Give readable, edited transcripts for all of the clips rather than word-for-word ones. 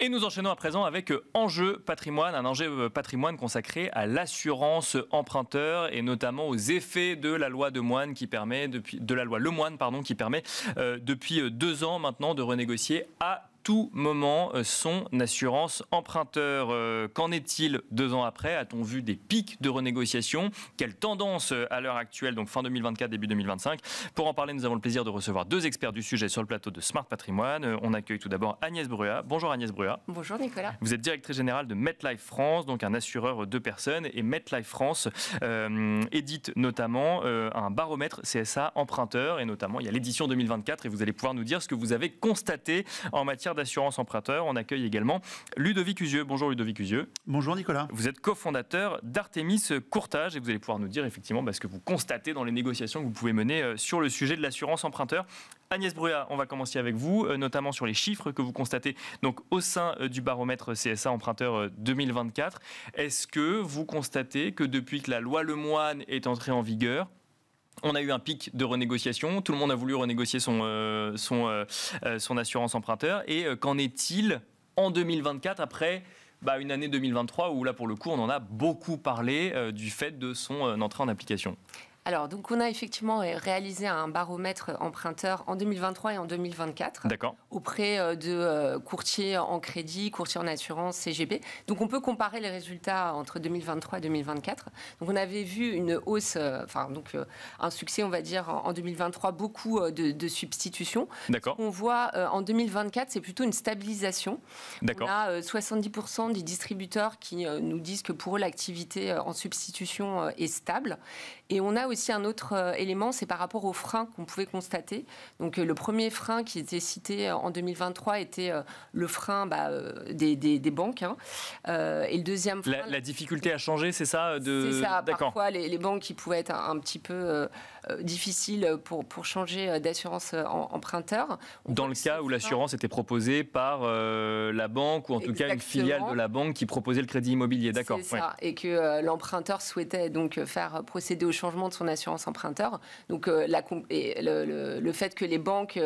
Et nous enchaînons à présent avec Enjeu Patrimoine, un enjeu patrimoine consacré à l'assurance emprunteur et notamment aux effets de la loi Lemoine qui permet depuis 2 ans maintenant de renégocier à tout moment son assurance emprunteur. Qu'en est-il 2 ans après? A-t-on vu des pics de renégociation? Quelle tendance à l'heure actuelle, donc fin 2024, début 2025? Pour en parler, nous avons le plaisir de recevoir 2 experts du sujet sur le plateau de Smart Patrimoine. On accueille tout d'abord Agnès Brua. Bonjour Agnès Brua. Bonjour Nicolas. Vous êtes directrice générale de MetLife France, donc un assureur de personnes. Et MetLife France édite notamment un baromètre CSA emprunteur. Et notamment, il y a l'édition 2024. Et vous allez pouvoir nous dire ce que vous avez constaté en matière d'assurance emprunteur. On accueille également Ludovic Usieux. Bonjour Ludovic Usieux. Bonjour Nicolas. Vous êtes cofondateur d'Artemis Courtage et vous allez pouvoir nous dire effectivement ce que vous constatez dans les négociations que vous pouvez mener sur le sujet de l'assurance emprunteur. Agnès Brua, on va commencer avec vous, notamment sur les chiffres que vous constatez donc, au sein du baromètre CSA emprunteur 2024. Est-ce que vous constatez que depuis que la loi Lemoine est entrée en vigueur, on a eu un pic de renégociation, tout le monde a voulu renégocier son assurance emprunteur. Et qu'en est-il en 2024 après une année 2023 où là pour le coup on en a beaucoup parlé du fait de son entrée en application? Alors, donc, on a effectivement réalisé un baromètre emprunteur en 2023 et en 2024 auprès de courtiers en crédit, courtiers en assurance, CGB. Donc, on peut comparer les résultats entre 2023 et 2024. Donc, on avait vu une hausse, un succès, on va dire, en 2023, beaucoup de substitutions. D'accord. Ce qu'on voit en 2024, c'est plutôt une stabilisation. D'accord. On a 70% des distributeurs qui nous disent que pour eux, l'activité en substitution est stable. Et on a aussi un autre élément, c'est par rapport aux freins qu'on pouvait constater. Donc le premier frein qui était cité en 2023 était le frein des banques. Et le deuxième frein... La difficulté à changer, c'est ça C'est ça. Parfois, les banques qui pouvaient être un petit peu difficiles pour changer d'assurance emprunteur. Dans le cas où l'assurance était proposée par la banque ou en tout cas une filiale de la banque qui proposait le crédit immobilier. D'accord. C'est ça. Et que l'emprunteur souhaitait donc faire procéder au changement de son assurance emprunteur. Donc le fait que les banques,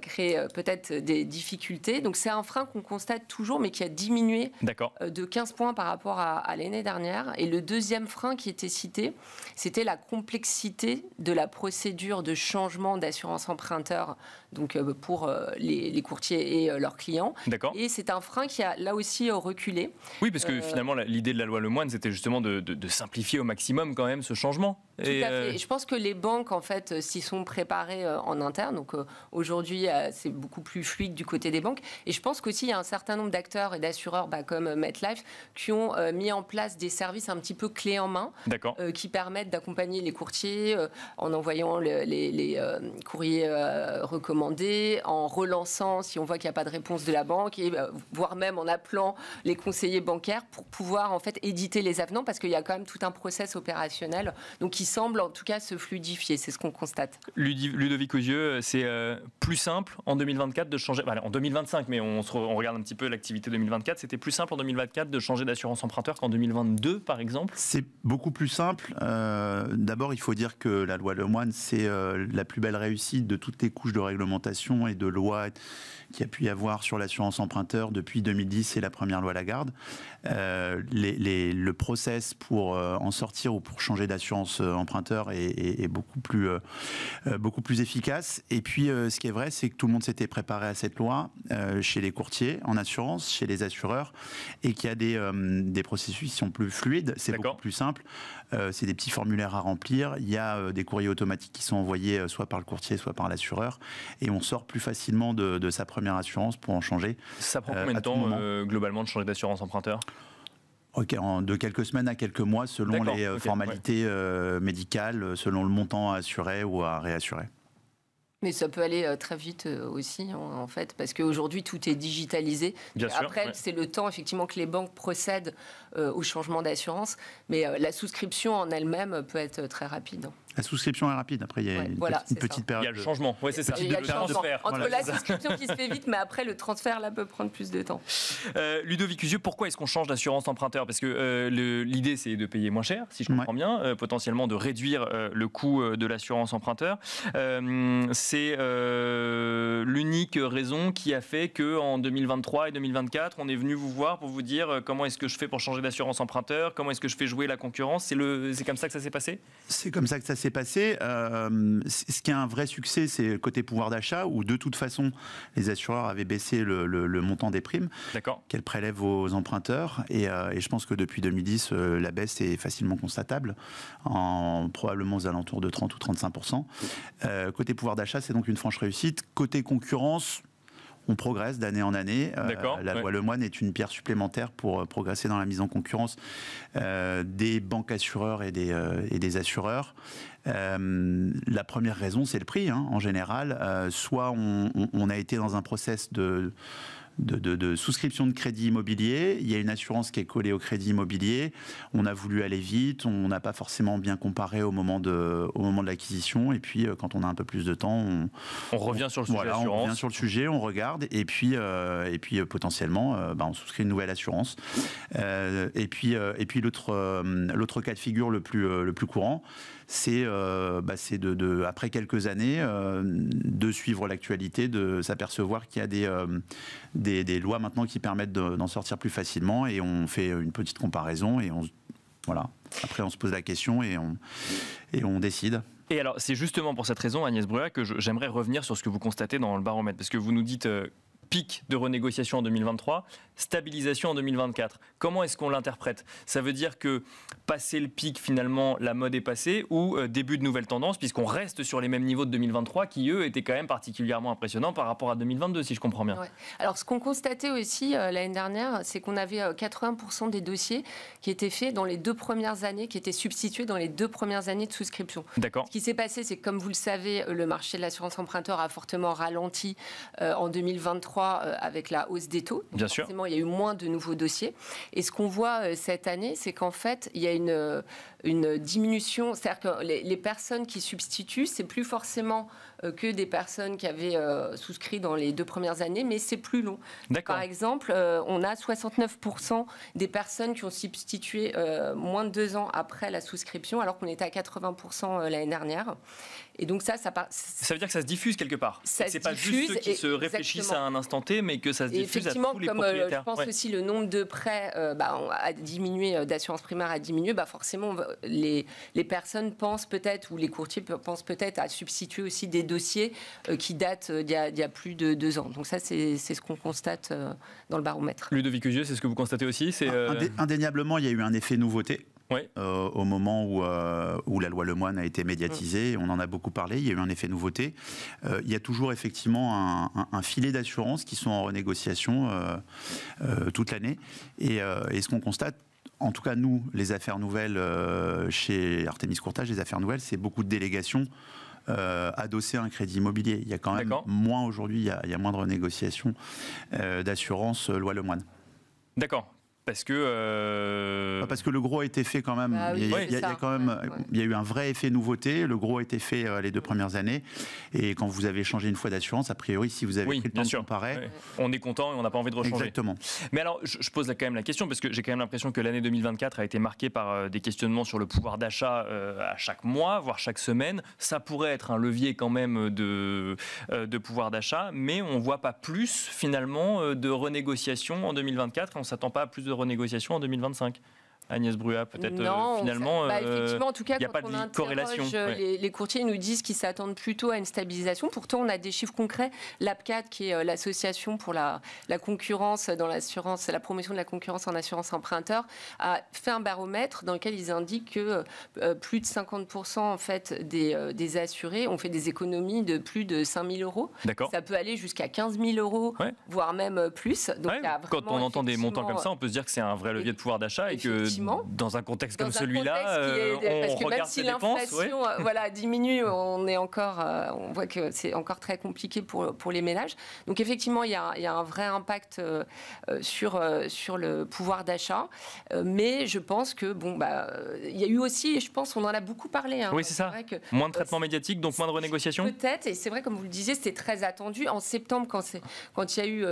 créent peut-être des difficultés. Donc c'est un frein qu'on constate toujours, mais qui a diminué de 15 points par rapport à l'année dernière. Et le deuxième frein qui était cité, c'était la complexité de la procédure de changement d'assurance emprunteur, donc pour les courtiers et leurs clients. D'accord. Et c'est un frein qui a là aussi reculé. Oui, parce que finalement l'idée de la loi Lemoine, c'était justement de simplifier au maximum quand même ce changement. Tout à fait. Et je pense que les banques, en fait, s'y sont préparées en interne. Donc aujourd'hui, c'est beaucoup plus fluide du côté des banques. Et je pense qu'aussi, il y a un certain nombre d'acteurs et d'assureurs comme MetLife qui ont mis en place des services un petit peu clés en main qui permettent d'accompagner les courtiers en envoyant les courriers recommandés, en relançant si on voit qu'il n'y a pas de réponse de la banque, et voire même en appelant les conseillers bancaires pour pouvoir en fait éditer les avenants, parce qu'il y a quand même tout un process opérationnel donc qui semble en tout cas se fluidifier, c'est ce qu'on constate. Ludovic Usieux, c'est plus simple en 2024 de changer, en 2025, mais on regarde un petit peu l'activité 2024, c'était plus simple en 2024 de changer d'assurance emprunteur qu'en 2022 par exemple? C'est beaucoup plus simple. D'abord, il faut dire que la loi Lemoine, c'est la plus belle réussite de toutes les couches de réglementation et de loi qu'il y a pu y avoir sur l'assurance emprunteur depuis 2010 et la première loi Lagarde. Le process pour en sortir ou pour changer d'assurance emprunteur est beaucoup plus efficace. Et puis, ce qui est vrai, c'est que tout le monde s'était préparé à cette loi chez les courtiers en assurance, chez les assureurs, et qu'il y a des processus qui sont plus fluides, c'est beaucoup plus simple. C'est des petits formulaires à remplir. Il y a des courriers automatiques qui sont envoyés soit par le courtier, soit par l'assureur, et on sort plus facilement de sa première assurance pour en changer. Ça prend combien de temps globalement de changer d'assurance emprunteur? De quelques semaines à quelques mois, selon les formalités médicales, selon le montant à assurer ou à réassurer. Mais ça peut aller très vite aussi, en fait, parce qu'aujourd'hui, tout est digitalisé. Après, c'est le temps, effectivement, que les banques procèdent au changement d'assurance, mais la souscription en elle-même peut être très rapide. La souscription est rapide, après il y a une petite période. Il y a le changement, c'est ça. Il y a le changement entre la souscription qui se fait vite, mais après le transfert là peut prendre plus de temps. Ludovic Usieux, pourquoi est-ce qu'on change d'assurance emprunteur? Parce que l'idée c'est de payer moins cher, si je comprends bien, potentiellement de réduire le coût de l'assurance emprunteur. c'est l'unique raison qui a fait qu'en 2023 et 2024, on est venu vous voir pour vous dire comment est-ce que je fais pour changer d'assurance emprunteur, comment est-ce que je fais jouer la concurrence. C'est comme ça que ça s'est passé ? C'est comme ça que ça s'est passé. Ce qui est un vrai succès, c'est le côté pouvoir d'achat, où de toute façon, les assureurs avaient baissé le montant des primes qu'elles prélèvent aux emprunteurs. Et je pense que depuis 2010, la baisse est facilement constatable, probablement aux alentours de 30 ou 35%. Côté pouvoir d'achat, c'est donc une franche réussite. Côté concurrence, on progresse d'année en année. La loi Lemoine est une pierre supplémentaire pour progresser dans la mise en concurrence des banques assureurs et des assureurs. La première raison, c'est le prix, hein, en général. Soit on a été dans un process de souscription de crédit immobilier, il y a une assurance qui est collée au crédit immobilier, on a voulu aller vite, on n'a pas forcément bien comparé au moment de l'acquisition, et puis quand on a un peu plus de temps, on revient sur le sujet assurance. On revient sur le sujet, on regarde, et puis potentiellement, on souscrit une nouvelle assurance. Et puis l'autre cas de figure le plus courant, c'est après quelques années de suivre l'actualité, de s'apercevoir qu'il y a des lois maintenant qui permettent d'en sortir plus facilement, et on fait une petite comparaison et après on se pose la question et on décide. Et alors c'est justement pour cette raison, Agnès Brua, que j'aimerais revenir sur ce que vous constatez dans le baromètre, parce que vous nous dites pic de renégociation en 2023, stabilisation en 2024. Comment est-ce qu'on l'interprète ? Ça veut dire que passé le pic, finalement, la mode est passée, ou début de nouvelle tendance, puisqu'on reste sur les mêmes niveaux de 2023 qui, eux, étaient quand même particulièrement impressionnants par rapport à 2022, si je comprends bien. Ouais. Alors, ce qu'on constatait aussi l'année dernière, c'est qu'on avait 80% des dossiers qui étaient faits dans les 2 premières années, qui étaient substitués dans les 2 premières années de souscription. D'accord. Ce qui s'est passé, c'est que, comme vous le savez, le marché de l'assurance emprunteur a fortement ralenti en 2023 avec la hausse des taux. Donc, bien sûr. Forcément, il y a eu moins de nouveaux dossiers. Et ce qu'on voit cette année, c'est qu'en fait, il y a une diminution. C'est-à-dire que les personnes qui substituent, c'est plus forcément que des personnes qui avaient souscrit dans les 2 premières années, mais c'est plus long. D'accord. Par exemple, on a 69% des personnes qui ont substitué moins de 2 ans après la souscription, alors qu'on était à 80% l'année dernière. Et donc ça veut dire que ça se diffuse quelque part. C'est pas diffuse, juste ceux qui se réfléchissent à un instant T, mais que ça se diffuse à tous les propriétaires. Je pense aussi le nombre de prêts a diminué, d'assurance primaire a diminué, forcément les personnes pensent peut-être, ou les courtiers pensent peut-être à substituer aussi des dossiers qui datent d'il y a plus de 2 ans. Donc ça, c'est ce qu'on constate dans le baromètre. Ludovic Usieux, c'est ce que vous constatez aussi ? Indéniablement, il y a eu un effet nouveauté. Oui. Au moment où la loi Lemoine a été médiatisée, on en a beaucoup parlé, il y a eu un effet nouveauté. Il y a toujours effectivement un filet d'assurance qui sont en renégociation toute l'année. Et ce qu'on constate, en tout cas nous, les affaires nouvelles chez Artemis Courtage, les affaires nouvelles, c'est beaucoup de délégations adossées à un crédit immobilier. Il y a quand même moins aujourd'hui, il y a moins de renégociation d'assurance loi Lemoine. D'accord. Parce que le gros a été fait quand même. Il y a eu un vrai effet nouveauté. Le gros a été fait les 2 premières années. Et quand vous avez changé une fois d'assurance, a priori, si vous avez pris le temps de comparer, on est content et on n'a pas envie de rechanger. Exactement. Mais alors, je pose quand même la question, parce que j'ai quand même l'impression que l'année 2024 a été marquée par des questionnements sur le pouvoir d'achat à chaque mois, voire chaque semaine. Ça pourrait être un levier quand même de pouvoir d'achat, mais on ne voit pas plus finalement de renégociation en 2024 et on ne s'attend pas à plus de renégociation en 2025. Agnès Brua, peut-être finalement, effectivement, en tout cas, il n'y a pas de corrélation. Les courtiers nous disent qu'ils s'attendent plutôt à une stabilisation. Pourtant, on a des chiffres concrets. L'APCAT, qui est l'association pour la concurrence dans l'assurance, la promotion de la concurrence en assurance emprunteur, a fait un baromètre dans lequel ils indiquent que plus de 50% en fait, des assurés ont fait des économies de plus de 5 000 euros. D'accord. Ça peut aller jusqu'à 15 000 euros, voire même plus. Donc, quand on entend des montants comme ça, on peut se dire que c'est un vrai levier de pouvoir d'achat et que dans un contexte comme celui-là, on regarde ses dépenses. Parce que même si l'inflation diminue, on voit que c'est encore très compliqué pour les ménages. Donc effectivement, il y a un vrai impact sur le pouvoir d'achat. Mais je pense que il y a eu aussi, je pense, on en a beaucoup parlé. Oui, c'est ça. Moins de traitement médiatique, donc moins de renégociation. Peut-être, et c'est vrai, comme vous le disiez, c'était très attendu. En septembre, quand il y a eu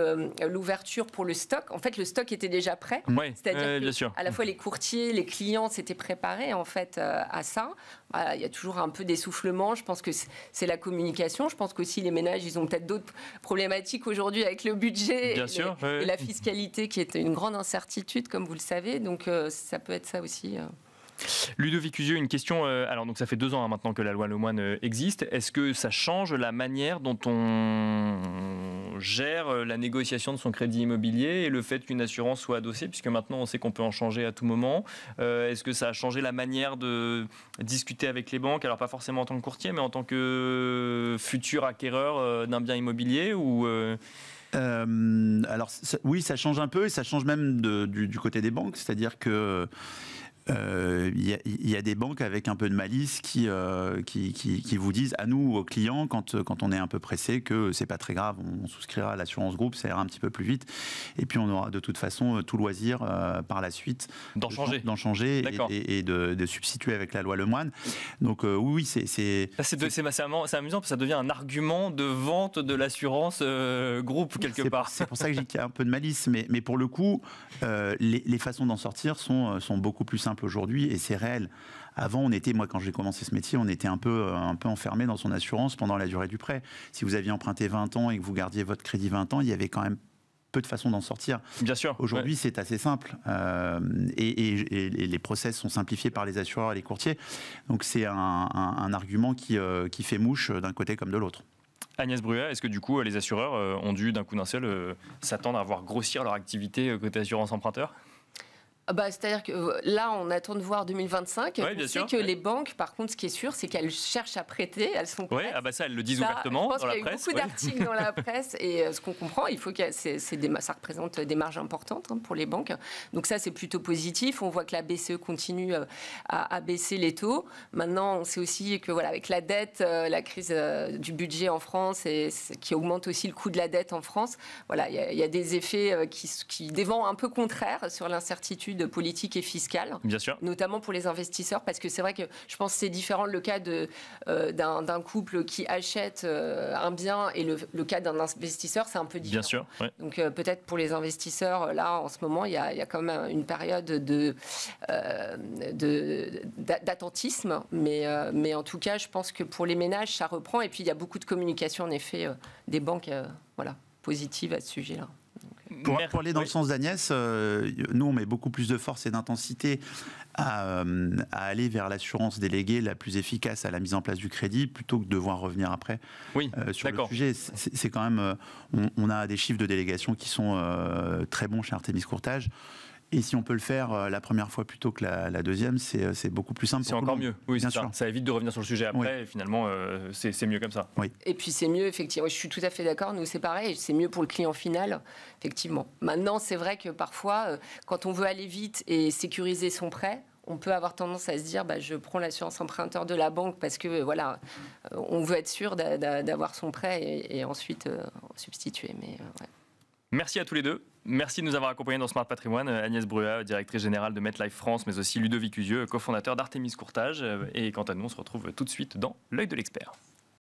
l'ouverture pour le stock, en fait, le stock était déjà prêt. Oui, c'est-à-dire bien sûr. à la fois les courtiers courtiers, les clients s'étaient préparés en fait à ça. Il y a toujours un peu d'essoufflement. Je pense que c'est la communication. Je pense qu'aussi les ménages, ils ont peut-être d'autres problématiques aujourd'hui avec le budget et la fiscalité qui est une grande incertitude, comme vous le savez. Donc ça peut être ça aussi. Ludovic Usieux, une question. Alors, donc, ça fait 2 ans maintenant que la loi Lemoine existe. Est-ce que ça change la manière dont on gère la négociation de son crédit immobilier et le fait qu'une assurance soit adossée, puisque maintenant on sait qu'on peut en changer à tout moment. Est-ce que ça a changé la manière de discuter avec les banques, alors pas forcément en tant que courtier, mais en tant que futur acquéreur d'un bien immobilier ou alors oui, ça change un peu et ça change même du côté des banques, c'est-à-dire que il y a des banques avec un peu de malice qui vous disent à nous, aux clients, quand on est un peu pressé, que c'est pas très grave, on souscrira à l'assurance groupe, ça ira un petit peu plus vite, et puis on aura de toute façon tout loisir par la suite d'en changer et de substituer avec la loi Lemoine. Donc oui, c'est amusant parce que ça devient un argument de vente de l'assurance groupe quelque part. C'est pour ça que je dis qu'il y a un peu de malice, mais pour le coup, les façons d'en sortir sont beaucoup plus simples aujourd'hui et c'est réel. Avant, moi quand j'ai commencé ce métier, on était un peu enfermé dans son assurance pendant la durée du prêt. Si vous aviez emprunté 20 ans et que vous gardiez votre crédit 20 ans, il y avait quand même peu de façons d'en sortir. Bien sûr. Aujourd'hui, c'est assez simple. Et les process sont simplifiés par les assureurs et les courtiers. Donc c'est un argument qui fait mouche d'un côté comme de l'autre. Agnès Bruat, est-ce que du coup les assureurs ont dû d'un coup d'un seul s'attendre à voir grossir leur activité côté assurance emprunteur ? C'est-à-dire que là, on attend de voir 2025. On sait que les banques, par contre, ce qui est sûr, c'est qu'elles cherchent à prêter, elles sont prêtes. Oui, ça, elles le disent ouvertement dans la presse. Je pense qu'il y a eu beaucoup d'articles dans la presse et ce qu'on comprend, il faut que ça représente des marges importantes pour les banques. Donc ça, c'est plutôt positif. On voit que la BCE continue à baisser les taux. Maintenant, on sait aussi que avec la dette, la crise du budget en France et qui augmente aussi le coût de la dette en France, il y a des effets des vents un peu contraires sur l'incertitude politique et fiscale, bien sûr, notamment pour les investisseurs, parce que c'est vrai que je pense que c'est différent le cas d'un couple qui achète un bien et le cas d'un investisseur, c'est un peu différent. Bien sûr. Ouais. Donc peut-être pour les investisseurs, là en ce moment, il y a quand même une période d'attentisme, mais en tout cas, je pense que pour les ménages, ça reprend. Et puis il y a beaucoup de communication en effet des banques, positives à ce sujet-là. Pour aller dans le sens d'Agnès, nous on met beaucoup plus de force et d'intensité à aller vers l'assurance déléguée la plus efficace à la mise en place du crédit plutôt que de devoir revenir après sur le sujet. C'est quand même, on a des chiffres de délégation qui sont très bons chez Artemis Courtage. Et si on peut le faire la première fois plutôt que la deuxième, c'est beaucoup plus simple. C'est encore mieux, oui, bien sûr. Ça évite de revenir sur le sujet après, et finalement, c'est mieux comme ça. Oui. Et puis c'est mieux, effectivement, je suis tout à fait d'accord, nous c'est pareil, c'est mieux pour le client final, effectivement. Maintenant, c'est vrai que parfois, quand on veut aller vite et sécuriser son prêt, on peut avoir tendance à se dire je prends l'assurance emprunteur de la banque parce que on veut être sûr d'avoir son prêt et ensuite substituer. Merci à tous les deux. Merci de nous avoir accompagnés dans Smart Patrimoine. Agnès Bruat, directrice générale de MetLife France, mais aussi Ludovic Usieux, cofondateur d'Artemis Courtage. Et quant à nous, on se retrouve tout de suite dans l'œil de l'expert.